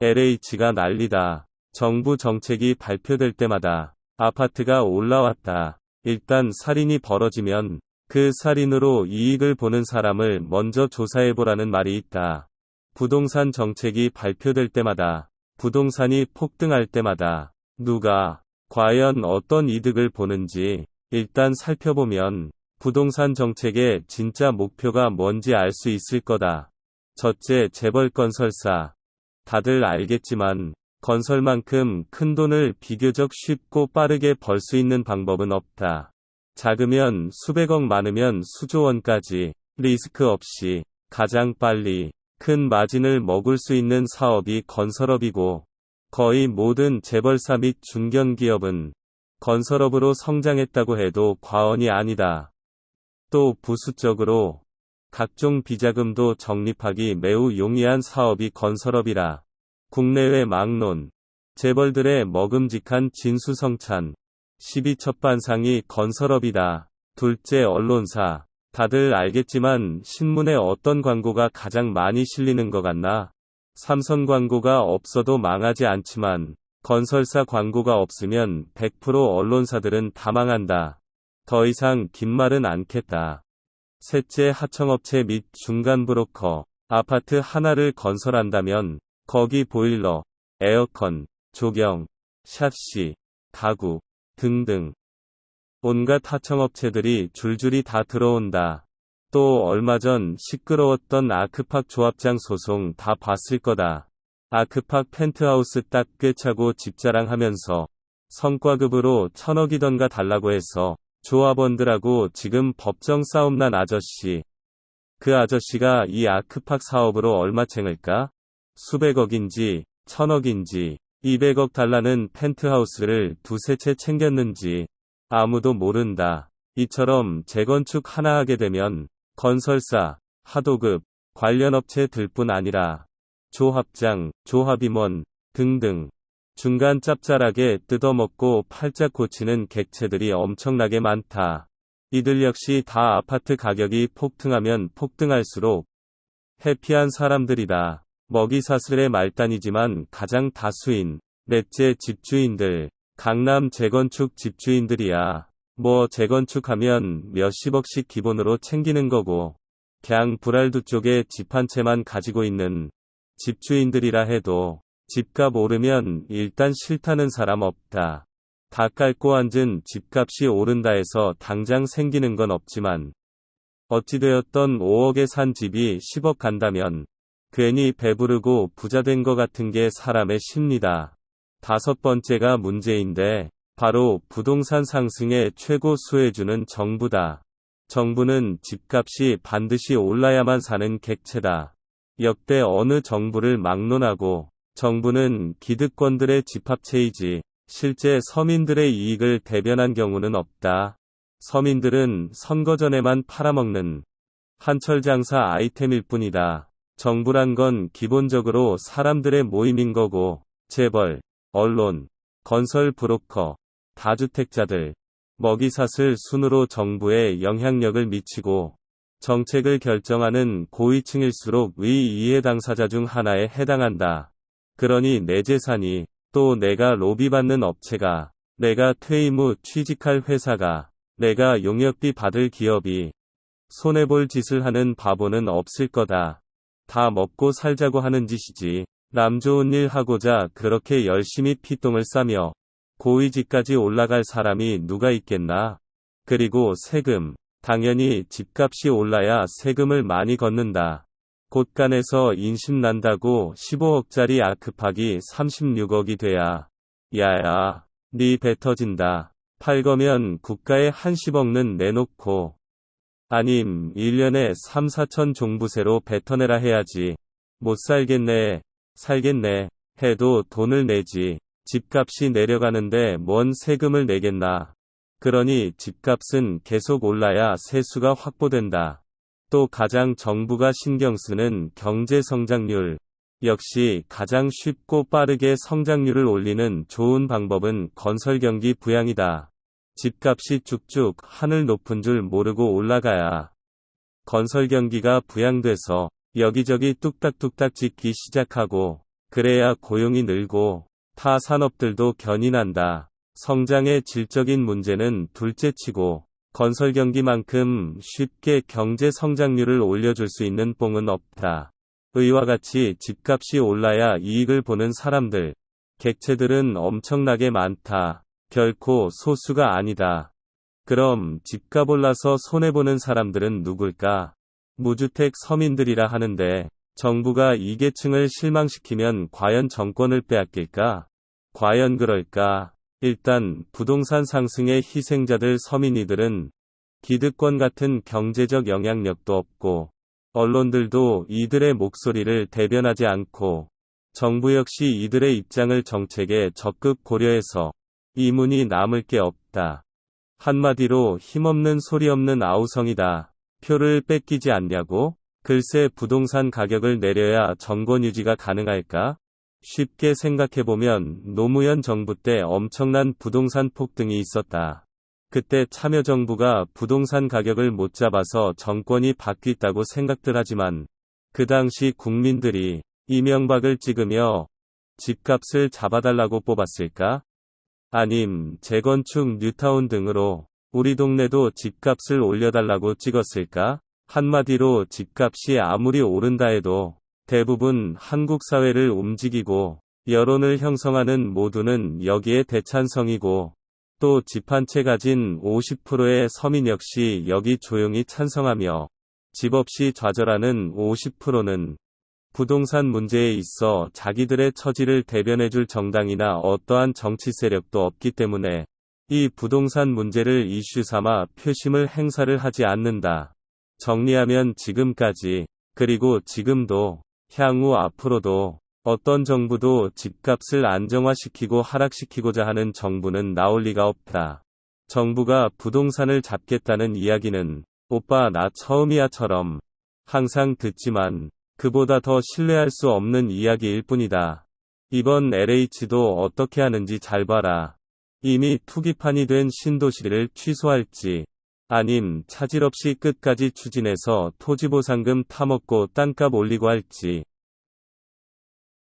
LH가 난리다. 정부 정책이 발표될 때마다 아파트가 올라왔다. 일단 살인이 벌어지면 그 살인으로 이익을 보는 사람을 먼저 조사해보라는 말이 있다. 부동산 정책이 발표될 때마다, 부동산이 폭등할 때마다 누가 과연 어떤 이득을 보는지 일단 살펴보면 부동산 정책의 진짜 목표가 뭔지 알 수 있을 거다. 첫째, 재벌 건설사. 다들 알겠지만 건설만큼 큰 돈을 비교적 쉽고 빠르게 벌 수 있는 방법은 없다. 작으면 수백억, 많으면 수조 원까지 리스크 없이 가장 빨리 큰 마진을 먹을 수 있는 사업이 건설업이고, 거의 모든 재벌사 및 중견기업은 건설업으로 성장했다고 해도 과언이 아니다. 또 부수적으로 각종 비자금도 적립하기 매우 용이한 사업이 건설업이라 국내외 막론, 재벌들의 먹음직한 진수성찬, 12첩반상이 건설업이다. 둘째, 언론사. 다들 알겠지만 신문에 어떤 광고가 가장 많이 실리는 것 같나? 삼성 광고가 없어도 망하지 않지만 건설사 광고가 없으면 100% 언론사들은 다 망한다. 더 이상 긴 말은 않겠다. 셋째, 하청업체 및 중간 브로커. 아파트 하나를 건설한다면 거기 보일러, 에어컨, 조경, 샤시, 가구 등등 온갖 하청업체들이 줄줄이 다 들어온다. 또 얼마 전 시끄러웠던 아크팍 조합장 소송 다 봤을 거다. 아크팍 펜트하우스 딱 꿰차고 집자랑하면서 성과급으로 1000억이던가 달라고 해서 조합원들하고 지금 법정 싸움 난 아저씨. 그 아저씨가 이 아크팍 사업으로 얼마 챙을까? 수백억인지 1000억인지 200억 달라는 펜트하우스를 두세 채 챙겼는지 아무도 모른다. 이처럼 재건축 하나 하게 되면 건설사, 하도급, 관련 업체들뿐 아니라 조합장, 조합임원 등등 중간 짭짤하게 뜯어먹고 팔짝 고치는 객체들이 엄청나게 많다. 이들 역시 다 아파트 가격이 폭등하면 폭등할수록 해피한 사람들이다. 먹이사슬의 말단이지만 가장 다수인 넷째, 집주인들. 강남 재건축 집주인들이야. 뭐 재건축하면 몇십억씩 기본으로 챙기는 거고, 그냥 불알두 쪽에 집 한 채만 가지고 있는 집주인들이라 해도 집값 오르면 일단 싫다는 사람 없다. 다 깔고 앉은 집값이 오른다 해서 당장 생기는 건 없지만 어찌되었던 5억에 산 집이 10억 간다면 괜히 배부르고 부자된 것 같은 게 사람의 심리다. 다섯 번째가 문제인데 바로 부동산 상승의 최고 수혜주는 정부다. 정부는 집값이 반드시 올라야만 사는 객체다. 역대 어느 정부를 막론하고 정부는 기득권들의 집합체이지 실제 서민들의 이익을 대변한 경우는 없다. 서민들은 선거 전에만 팔아먹는 한철장사 아이템일 뿐이다. 정부란 건 기본적으로 사람들의 모임인 거고, 재벌, 언론, 건설 브로커, 다주택자들, 먹이사슬 순으로 정부에 영향력을 미치고 정책을 결정하는 고위층일수록 위 이해 당사자 중 하나에 해당한다. 그러니 내 재산이, 또 내가 로비받는 업체가, 내가 퇴임 후 취직할 회사가, 내가 용역비 받을 기업이 손해볼 짓을 하는 바보는 없을 거다. 다 먹고 살자고 하는 짓이지. 남 좋은 일 하고자 그렇게 열심히 피똥을 싸며 고위직까지 올라갈 사람이 누가 있겠나? 그리고 세금. 당연히 집값이 올라야 세금을 많이 걷는다. 곳간에서 인심 난다고 15억짜리 아크팍이 36억이 돼야 야야, 네 배 터진다. 팔 거면 국가에 한 10억는 내놓고 아님 1년에 3, 4천 종부세로 뱉어내라 해야지. 못 살겠네, 살겠네 해도 돈을 내지. 집값이 내려가는데 뭔 세금을 내겠나. 그러니 집값은 계속 올라야 세수가 확보된다. 또 가장 정부가 신경 쓰는 경제 성장률. 역시 가장 쉽고 빠르게 성장률을 올리는 좋은 방법은 건설 경기 부양이다. 집값이 쭉쭉 하늘 높은 줄 모르고 올라가야 건설 경기가 부양돼서 여기저기 뚝딱뚝딱 짓기 시작하고 그래야 고용이 늘고 타 산업들도 견인한다. 성장의 질적인 문제는 둘째치고 건설 경기만큼 쉽게 경제 성장률을 올려줄 수 있는 뽕은 없다. 의와 같이 집값이 올라야 이익을 보는 사람들, 객체들은 엄청나게 많다. 결코 소수가 아니다. 그럼 집값 올라서 손해보는 사람들은 누굴까? 무주택 서민들이라 하는데 정부가 이 계층을 실망시키면 과연 정권을 빼앗길까? 과연 그럴까? 일단 부동산 상승의 희생자들 서민이들은 기득권 같은 경제적 영향력도 없고 언론들도 이들의 목소리를 대변하지 않고 정부 역시 이들의 입장을 정책에 적극 고려해서 이문이 남을 게 없다. 한마디로 힘없는 소리 없는 아우성이다. 표를 뺏기지 않냐고? 글쎄 부동산 가격을 내려야 정권 유지가 가능할까? 쉽게 생각해보면 노무현 정부 때 엄청난 부동산 폭등이 있었다. 그때 참여정부가 부동산 가격을 못 잡아서 정권이 바뀌었다고 생각들 하지만 그 당시 국민들이 이명박을 찍으며 집값을 잡아달라고 뽑았을까? 아님 재건축 뉴타운 등으로 우리 동네도 집값을 올려달라고 찍었을까? 한마디로 집값이 아무리 오른다 해도 대부분 한국 사회를 움직이고 여론을 형성하는 모두는 여기에 대찬성이고 또 집 한 채 가진 50%의 서민 역시 여기 조용히 찬성하며 집 없이 좌절하는 50%는 부동산 문제에 있어 자기들의 처지를 대변해줄 정당이나 어떠한 정치 세력도 없기 때문에 이 부동산 문제를 이슈 삼아 표심을 행사를 하지 않는다. 정리하면 지금까지, 그리고 지금도, 향후 앞으로도 어떤 정부도 집값을 안정화시키고 하락시키고자 하는 정부는 나올 리가 없다. 정부가 부동산을 잡겠다는 이야기는 오빠 나 처음이야처럼 항상 듣지만 그보다 더 신뢰할 수 없는 이야기일 뿐이다. 이번 LH도 어떻게 하는지 잘 봐라. 이미 투기판이 된 신도시를 취소할지 아님 차질 없이 끝까지 추진해서 토지보상금 타먹고 땅값 올리고 할지